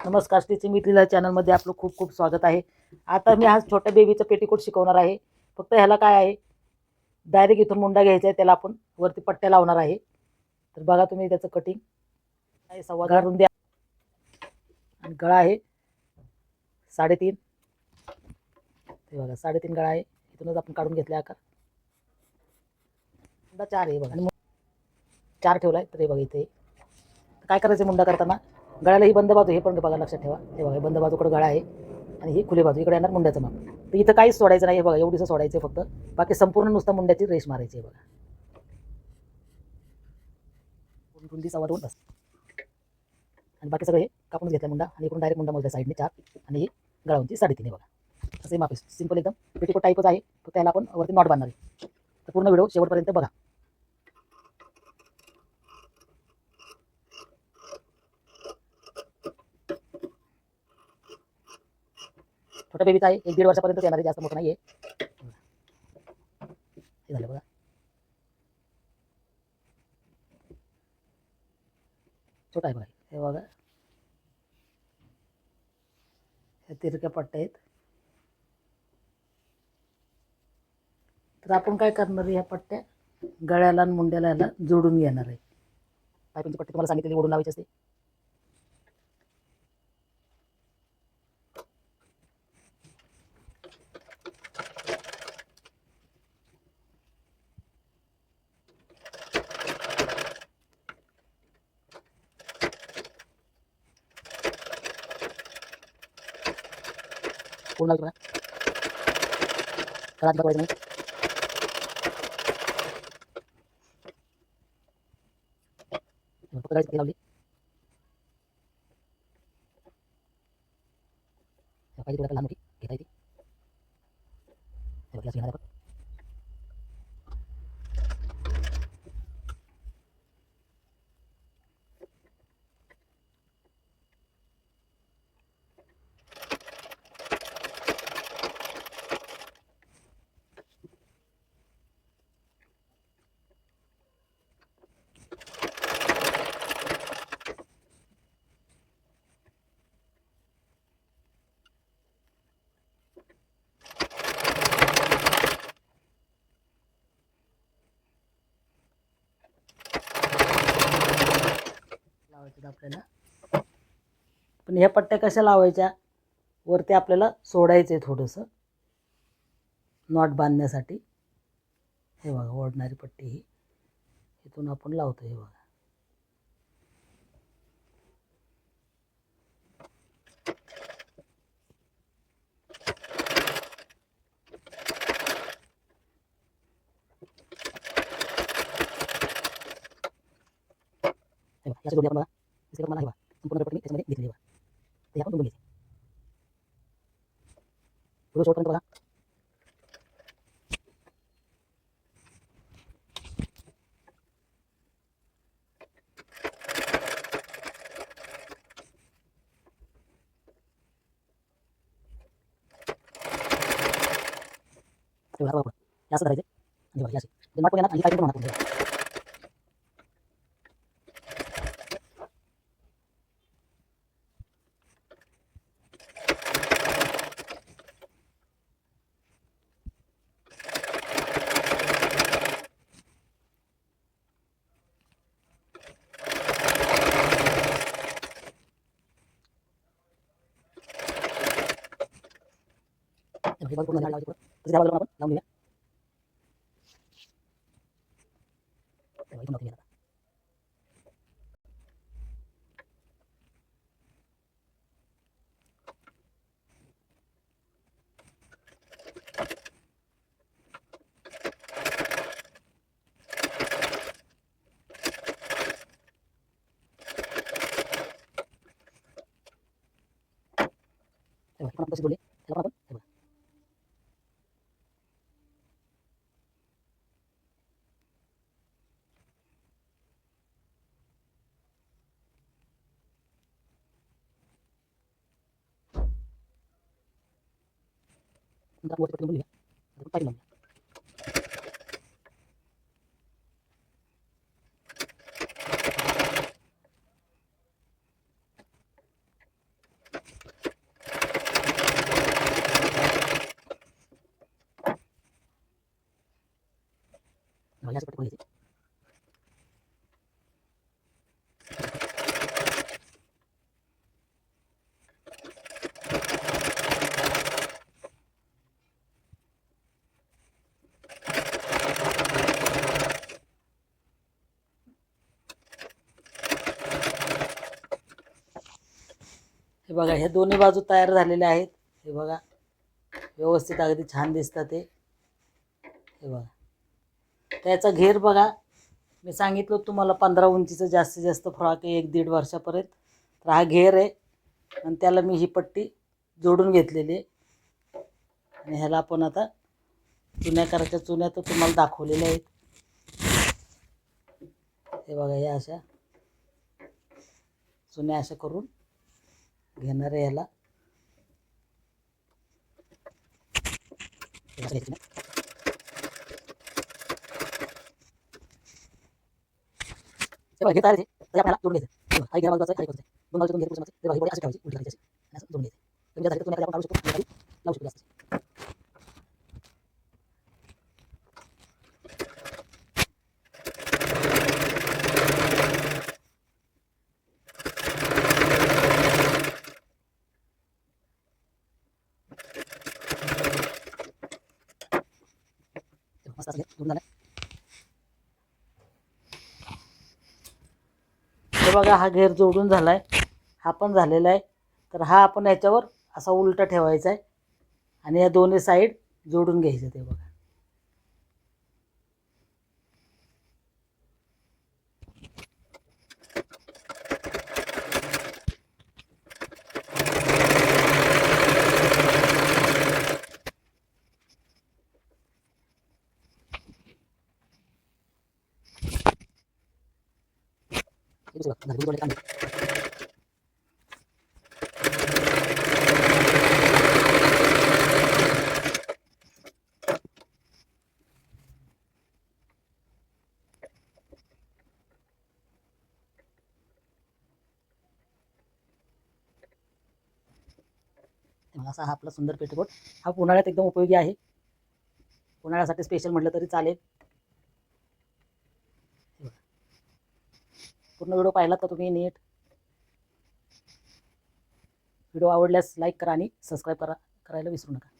नमस्कार, stitching with लीला चॅनलमध्ये आपलं खूप खूप स्वागत आहे. आता मी आज छोट्या बेबीचं पेटीकोट शिकवणार आहे. फक्त ह्याला काय आहे, डायरेक्ट इथून मुंडा घ्यायचा आहे, त्याला आपण वरती पट्ट्या लावणार आहे. तर बघा तुम्ही त्याचं कटिंग आहे. सव्वा रुंदी आणि गळा आहे 3.5. ते बघा 3.5 गळा आहे. इथूनच आपण काढून घेतला आकार. मुंडा 4 आहे बघा आणि 4 ठेवला आहे. तर हे बघा इथे काय करायचं मुंडा करताना, गळ्याला ही बंद बाजू, हे पण बघा लक्षात ठेवा. हे बघा बंद बाजूकडे गळा आहे आणि ही खुली बाजू, इकडे येणार मुंड्याचं माप. तर इथं काहीच सोडायचं नाही. हे बघा एवढीच सोडायचं फक्त, बाकी संपूर्ण नुसतं मुंड्याची रेष मारायची आहे बघा. रुंदी 2.25 बस आणि बाकी सगळं हे कापून घेतलं मुंडा आणि इकडून डायरेक्ट मुंडा मोजला साईडने 4 आणि ही गळा उंची 3.5 बघा. असं माप आहे, सिंपल एकदम पेटीकोट टाईपच आहे. फक्त त्याला आपण वरती नॉट बांधणार आहे. तर पूर्ण व्हिडिओ शेवटपर्यंत बघा. छोट्या बेबीचा आहे, 1-1.5 वर्षापर्यंत येणार आहे, जास्त मोठं नाही आहे. हे झालं बघा, छोटा आहे बघा. हे बघा हे तिरक्या पट्ट्या आहेत. तर आपण काय करणार आहे, ह्या पट्ट्या गळ्याला आणि मुंड्याला ह्याला जोडून घेणार आहे. पायपिंगची पट्टी तुम्हाला सांगितलेली ओढून लावायची असते. पूर्ण बघा, गळा बघायचं नाही. फक्त गळ्याची लावली. पाहिजे तुला लहान मोठी घेता येते. हे बघा घेणार आपण. लावायचं आपल्याला. पण ह्या पट्ट्या कशा लावायच्या, वरती आपल्याला सोडायचं आहे थोडंसं नॉट बांधण्यासाठी. हे बघा ओढणारी पट्टी ही इथून आपण लावतो. हे बघा याची जोडी आपण बघा, दिसते मला. हे बघा संपूर्ण पट्टी त्याच्यामध्ये घेतली बघा. ते आपण जोडून घ्यायची थोडं शेवटपर्यंत बघा. ते बघा बघा असं धरायचे आणि बघा अशी नॉट पण येणार आणि पायपिंग पण होणार. हे बघा पूर्ण लावायची पुढं, तसं त्या बाजूला आपण लावून घेऊया. तेव्हा इथून लावून घ्या. तेव्हा आपण तशी जोडली, त्याला पण आपण हे बघा. नंतर आपण वरती पट्टी घेऊया, आता पायपिंग लावूया. ह्याचं पट्टी घ्यायची. हे बघा, हे दोन्ही बाजू तयार झालेले आहेत. हे बघा, व्यवस्थित अगदी छान दिसतात ते. हे बघा, त्याचा घेर बघा, मी सांगितलं तुम्हाला 15 उंचीचं जास्तीत जास्त फ्रॉक आहे 1-1.5 वर्षापर्यंत. तर हा घेर आहे आणि त्याला मी ही पट्टी जोडून घेतलेली आहे. आणि ह्याला आपण आता चुन्या करायच्या. चुन्या तर तुम्हाला दाखवलेल्या आहेत. हे बघा, या अशा चुन्या अशा करून घेणार आहे ह्याला. घेत आहे ते आपल्याला जोडून घ्यायचं. काही घेरा बाजूचा काही करायचं. दोन बाजूतून घेर पुढच्या ते बघा, अशी ठेवायची, उलटी करायची अशी असं जोडून घ्यायचं. तुम्ही त्यासाठी तुम्ही आपण काढू शकतो, लावू शकतो जास्त. मस्त असं जोडून झालं. हे बघा, हा घेर जोडून झालाय, हा पण झालेला आहे. तर हा आपण याच्यावर असा उलटा ठेवायचा आहे आणि या दोन्ही साईड जोडून घ्यायचं. ते बघा, असा हा आपला सुंदर पेटीकोट. हा उन्हाळ्यात एकदम उपयोगी आहे. उन्हाळ्यासाठी स्पेशल म्हटलं तरी चालेल. पूर्ण व्हिडिओ पाहिलात का तुम्ही नीट? व्हिडिओ आवडल्यास लाईक करा आणि सबस्क्राईब करायला विसरू नका.